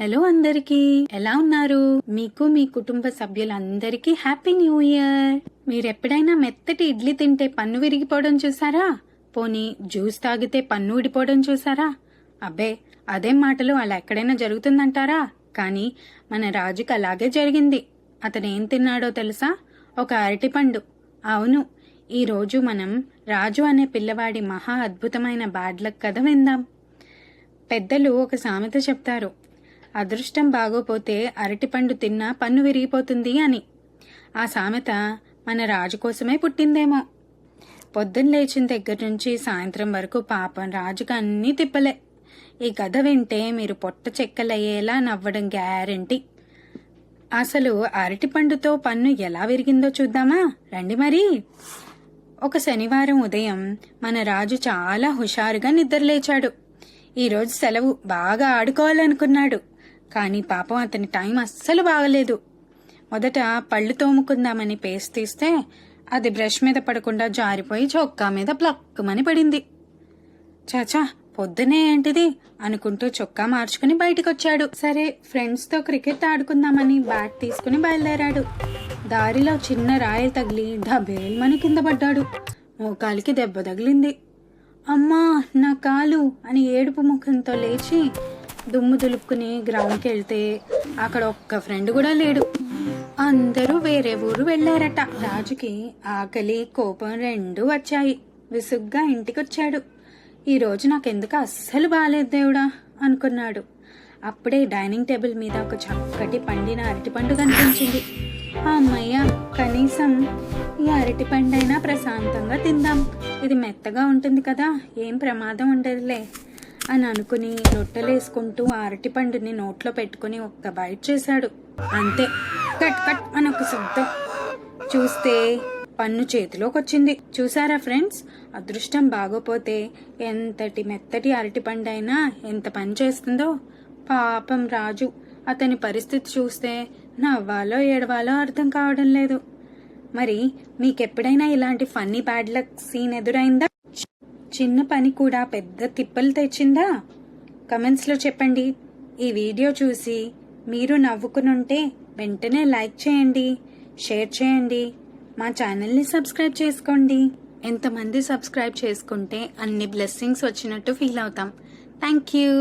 Hello అందరికీ, ఎలా ఉన్నారు? మీకు మీ కుటుంబ సభ్యులందరికీ హ్యాపీ న్యూ ఇయర్. మీరెప్పుడైనా మెత్తటి ఇడ్లీ తింటే పన్ను విరిగిపోవడం చూసారా? పోనీ జ్యూస్ తాగితే పన్ను ఊడిపోవడం చూసారా? అబ్బే, అదేం మాటలు, అలా ఎక్కడైనా జరుగుతుందంటారా? కానీ మన రాజుకి అలాగే జరిగింది. అతనేం తిన్నాడో తెలుసా? ఒక అరటిపండు. అవును, ఈరోజు మనం రాజు అనే పిల్లవాడి మహా అద్భుతమైన బ్యాడ్ లక్ కథ విందాం. పెద్దలు ఒక సామెత చెప్తారు, అదృష్టం బాగోపోతే అరటిపండు తిన్నా పన్ను విరిగిపోతుంది అని. ఆ సామెత మన రాజు కోసమే పుట్టిందేమో. పొద్దున్న లేచిన దగ్గర నుంచి సాయంత్రం వరకు పాపం రాజుకు అన్నీ తిప్పలే. ఈ కథ వింటే మీరు పొట్ట చెక్కలయ్యేలా నవ్వడం గ్యారెంటీ. అసలు అరటిపండుతో పన్ను ఎలా విరిగిందో చూద్దామా రండి మరి. ఒక శనివారం ఉదయం మన రాజు చాలా హుషారుగా నిద్రలేచాడు. ఈరోజు సెలవు, బాగా ఆడుకోవాలనుకున్నాడు. కానీ పాపం అతని టైం అస్సలు బాగలేదు. మొదట పళ్ళు తోముకుందామని పేస్ట్ తీస్తే అది బ్రష్ మీద పడకుండా జారిపోయి చొక్కా మీద ప్లక్కుమని పడింది. చాచా, పొద్దునే ఏంటిది అనుకుంటూ చొక్కా మార్చుకుని బయటకొచ్చాడు. సరే, ఫ్రెండ్స్తో క్రికెట్ ఆడుకుందామని బ్యాట్ తీసుకుని బయలుదేరాడు. దారిలో చిన్న రాయి తగిలి ఢబేల్మని కింద పడ్డాడు. మోకాలికి దెబ్బ తగిలింది. అమ్మా, నా కాలు అని ఏడుపు ముఖంతో లేచి దుమ్ము దులుపుకుని గ్రౌండ్కి వెళ్తే అక్కడ ఒక్క ఫ్రెండ్ కూడా లేడు. అందరూ వేరే ఊరు వెళ్లారట. రాజుకి ఆకలి, కోపం రెండూ వచ్చాయి. విసుగ్గా ఇంటికొచ్చాడు. ఈరోజు నాకెందుకు అస్సలు బాలేదు దేవుడా అనుకున్నాడు. అప్పుడే డైనింగ్ టేబుల్ మీద ఒక చక్కటి పండిన అరటిపండు కనిపించింది. అమ్మయ్య, కనీసం ఈ అరటిపండైనా ప్రశాంతంగా తిందాం. ఇది మెత్తగా ఉంటుంది కదా, ఏం ప్రమాదం ఉండదులే అని అనుకుని రొట్టెలేసుకుంటూ ఆ అరటిపండుని నోట్లో పెట్టుకుని ఒక్క బైట్ చేశాడు. అంతే, కట్ కట్ అని ఒక శబ్దం. చూస్తే పన్ను చేతిలోకి వచ్చింది. చూసారా ఫ్రెండ్స్, అదృష్టం బాగోపోతే ఎంతటి మెత్తటి అరటిపండైనా ఎంత పని చేస్తుందో. పాపం రాజు, అతని పరిస్థితి చూస్తే నవ్వాలో ఏడవాలో అర్థం కావడం లేదు. మరి మీకెప్పుడైనా ఇలాంటి ఫన్నీ బ్యాడ్ లక్ సీన్ ఎదురైందా? చిన్న పని కూడా పెద్ద తిప్పలు తెచ్చిందా? కమెంట్స్లో చెప్పండి. ఈ వీడియో చూసి మీరు నవ్వుకునుంటే వెంటనే లైక్ చేయండి, షేర్ చేయండి, మా ఛానల్ని సబ్స్క్రైబ్ చేసుకోండి. ఎంతమంది సబ్స్క్రైబ్ చేసుకుంటే అన్ని బ్లెస్సింగ్స్ వచ్చినట్టు ఫీల్ అవుతాం. Thank you.